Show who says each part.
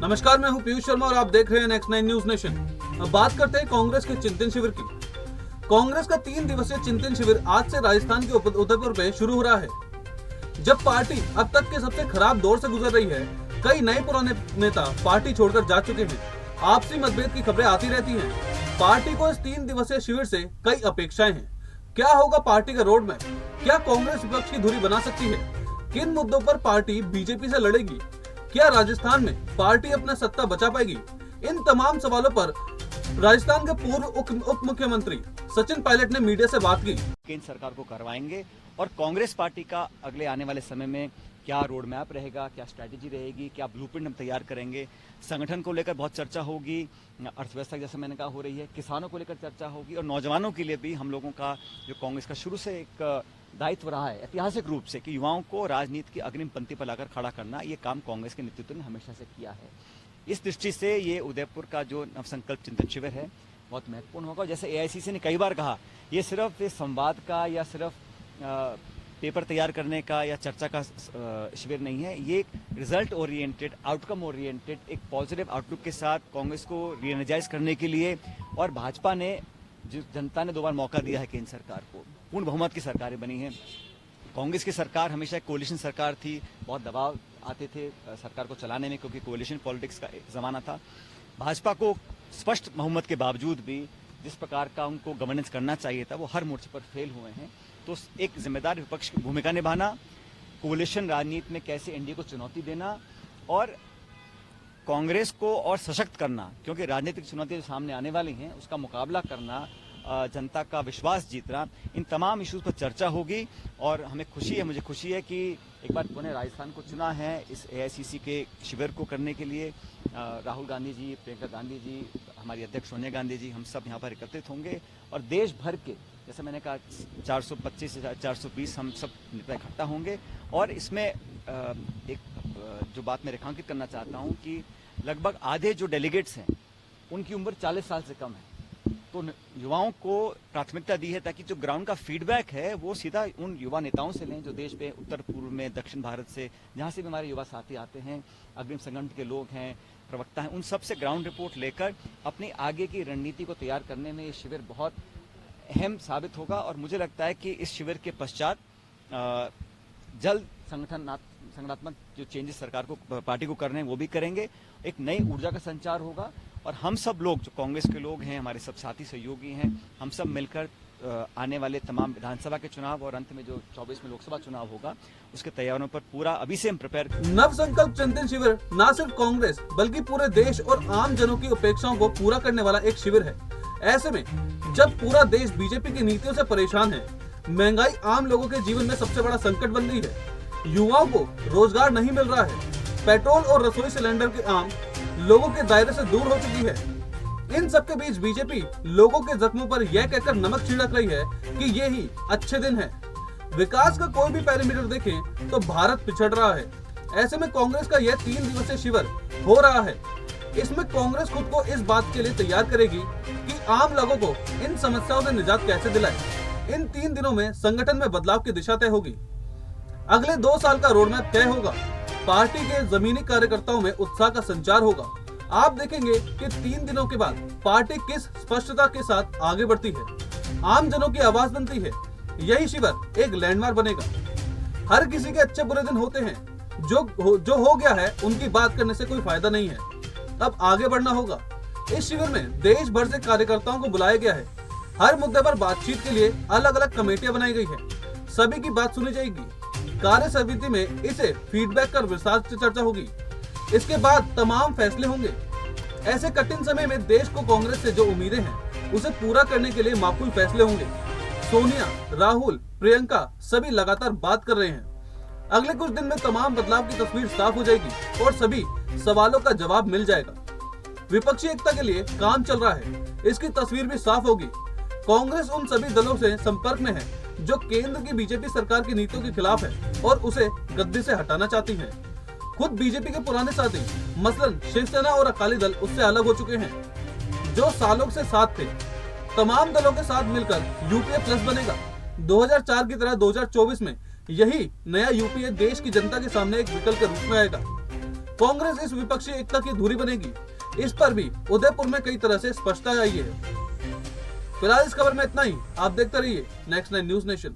Speaker 1: नमस्कार, मैं हूं पीयूष शर्मा और आप देख रहे हैं नेक्स्ट 9 न्यूज नेशन। अब बात करते हैं कांग्रेस के चिंतन शिविर की। कांग्रेस का 3 दिवसीय चिंतन शिविर आज से राजस्थान के उदयपुर में शुरू हो रहा है। जब पार्टी अब तक के सबसे खराब दौर से गुजर रही है, कई नए पुराने नेता पार्टी छोड़कर जा चुके हैं। आपसी मतभेद की खबरें आती रहती हैं। पार्टी को इस 3 दिवसीय शिविर से कई अपेक्षाएं हैं। क्या होगा पार्टी का रोड मैप? क्या कांग्रेस विपक्ष की धुरी बना सकती है? किन मुद्दों पर पार्टी बीजेपी से लड़ेगी? क्या राजस्थान में पार्टी अपना सत्ता बचा पाएगी? इन तमाम सवालों पर राजस्थान के पूर्व उप मुख्यमंत्री सचिन पायलट ने मीडिया से बात की।
Speaker 2: केंद्र सरकार को करवाएंगे और कांग्रेस पार्टी का अगले आने वाले समय में क्या रोड मैप रहेगा, क्या स्ट्रैटेजी रहेगी, क्या ब्लूप्रिंट हम तैयार करेंगे। संगठन को लेकर बहुत चर्चा होगी, अर्थव्यवस्था जैसे मैंने कहा हो रही है, किसानों को लेकर चर्चा होगी और नौजवानों के लिए भी हम लोगों का जो कांग्रेस का शुरू से एक दायित्व रहा है ऐतिहासिक रूप से कि युवाओं को राजनीति की अग्रिम पंक्ति पर लाकर खड़ा करना, ये काम कांग्रेस के नेतृत्व ने हमेशा से किया है। इस दृष्टि से ये उदयपुर का जो नवसंकल्प चिंतन शिविर है बहुत महत्वपूर्ण होगा। जैसे एआईसीसी ने कई बार कहा, ये सिर्फ संवाद का या सिर्फ पेपर तैयार करने का या चर्चा का शिविर नहीं है। ये एक रिजल्ट ओरिएंटेड, आउटकम ओरिएंटेड, एक पॉजिटिव आउटलुक के साथ कांग्रेस को रीएनर्जाइज करने के लिए, और भाजपा ने जो जनता ने 2 बार मौका दिया है केंद्र सरकार को, पूर्ण बहुमत की सरकारें बनी हैं। कांग्रेस की सरकार हमेशा एक कोलिशन सरकार थी, बहुत दबाव आते थे सरकार को चलाने में क्योंकि कोलिशन पॉलिटिक्स का जमाना था। भाजपा को स्पष्ट बहुमत के बावजूद भी जिस प्रकार का उनको गवर्नेंस करना चाहिए था वो हर मोर्चे पर फेल हुए हैं। तो एक जिम्मेदार विपक्ष की भूमिका निभाना, कोलिशन राजनीति में कैसे एनडीए को चुनौती देना और कांग्रेस को और सशक्त करना, क्योंकि राजनीतिक चुनौतियां जो सामने आने वाली हैं उसका मुकाबला करना, जनता का विश्वास जीतना, इन तमाम इश्यूज पर चर्चा होगी। और हमें खुशी है, मुझे खुशी है कि एक बार पुणे राजस्थान को चुना है इस एआईसीसी के शिविर को करने के लिए। राहुल गांधी जी, प्रियंका गांधी जी, हमारी अध्यक्ष सोनिया गांधी जी, हम सब यहाँ पर एकत्रित होंगे और देश भर के, जैसे मैंने कहा 425 से 420 हम सब नेता इकट्ठा होंगे। और इसमें एक जो बात मैं रेखांकित करना चाहता हूँ कि लगभग आधे जो डेलीगेट्स हैं उनकी उम्र 40 साल से कम है। तो युवाओं को प्राथमिकता दी है ताकि जो ग्राउंड का फीडबैक है वो सीधा उन युवा नेताओं से लें जो देश पे उत्तर पूर्व में, दक्षिण भारत से, जहाँ से भी हमारे युवा साथी आते हैं, अग्रिम संगठन के लोग हैं, प्रवक्ता हैं, उन सब से ग्राउंड रिपोर्ट लेकर अपनी आगे की रणनीति को तैयार करने में ये शिविर बहुत अहम साबित होगा। और मुझे लगता है कि इस शिविर के पश्चात जल्द संगठनात्मक जो चेंजेस सरकार को, पार्टी को करने हैं वो भी करेंगे। एक नई ऊर्जा का संचार होगा और हम सब लोग जो कांग्रेस के लोग हैं, हमारे सब साथी सहयोगी हैं, हम सब मिलकर आने वाले तमाम विधानसभा के चुनाव और अंत में जो 24 में लोकसभा चुनाव होगा उसके तैयारियों पर पूरा अभी से हम प्रिपेयर।
Speaker 1: नव संकल्प चिंतन शिविर न सिर्फ कांग्रेस बल्कि पूरे देश और आम जनों की अपेक्षाओं को पूरा करने वाला एक शिविर है। ऐसे में जब पूरा देश बीजेपी की नीतियों से परेशान है, महंगाई आम लोगों के जीवन में सबसे बड़ा संकट बन गई है, युवाओं को रोजगार नहीं मिल रहा है, पेट्रोल और रसोई सिलेंडर के आम लोगों के दायरे से दूर हो चुकी है, इन सब के बीच बीजेपी लोगों के जख्मों पर यह कहकर नमक छिड़क रही है कि ये ही अच्छे दिन हैं। विकास का कोई भी पैरामीटर देखें तो भारत पिछड़ रहा है। ऐसे में कांग्रेस का यह 3 दिवसीय शिविर हो रहा है। इसमें कांग्रेस खुद को इस बात के लिए तैयार करेगी कि आम लोगों को इन समस्याओं से निजात कैसे दिलाए। इन 3 दिनों में संगठन में बदलाव की दिशा तय होगी। अगले 2 साल का रोडमैप तय होगा। पार्टी के जमीनी कार्यकर्ताओं में उत्साह का संचार होगा। आप देखेंगे कि 3 दिनों के बाद पार्टी किस स्पष्टता के साथ आगे बढ़ती है, आम जनों की आवाज बनती है। यही शिविर एक लैंडमार्क बनेगा। हर किसी के अच्छे बुरे दिन होते हैं, जो हो गया है उनकी बात करने से कोई फायदा नहीं है। अब आगे बढ़ना होगा। इस शिविर में देश भर से कार्यकर्ताओं को बुलाया गया है। हर मुद्दे पर बातचीत के लिए अलग अलग कमेटियां बनाई गई है। सभी की बात सुनी जाएगी। कार्य समिति में इसे फीडबैक कर विस्तार से चर्चा होगी। इसके बाद तमाम फैसले होंगे। ऐसे कठिन समय में देश को कांग्रेस से जो उम्मीदें हैं उसे पूरा करने के लिए माकूल फैसले होंगे। सोनिया, राहुल, प्रियंका सभी लगातार बात कर रहे हैं। अगले कुछ दिन में तमाम बदलाव की तस्वीर साफ हो जाएगी और सभी सवालों का जवाब मिल जाएगा। विपक्षी एकता के लिए काम चल रहा है, इसकी तस्वीर भी साफ होगी। कांग्रेस उन सभी दलों से संपर्क में है जो केंद्र की बीजेपी सरकार की नीतियों के खिलाफ है और उसे गद्दी से हटाना चाहती है। खुद बीजेपी के पुराने साथी मसलन शिवसेना और अकाली दल उससे अलग हो चुके हैं, जो सालों से साथ थे। तमाम दलों के साथ मिलकर यूपीए प्लस बनेगा। 2004 की तरह 2024 में यही नया यूपीए देश की जनता के सामने एक विकल्प के रूप में आएगा। कांग्रेस इस विपक्षी एकता की धुरी बनेगी, इस पर भी उदयपुर में कई तरह से स्पष्टता आई है। फिलहाल इस खबर में इतना ही। आप देखते रहिए नेक्स्ट 9 न्यूज नेशन।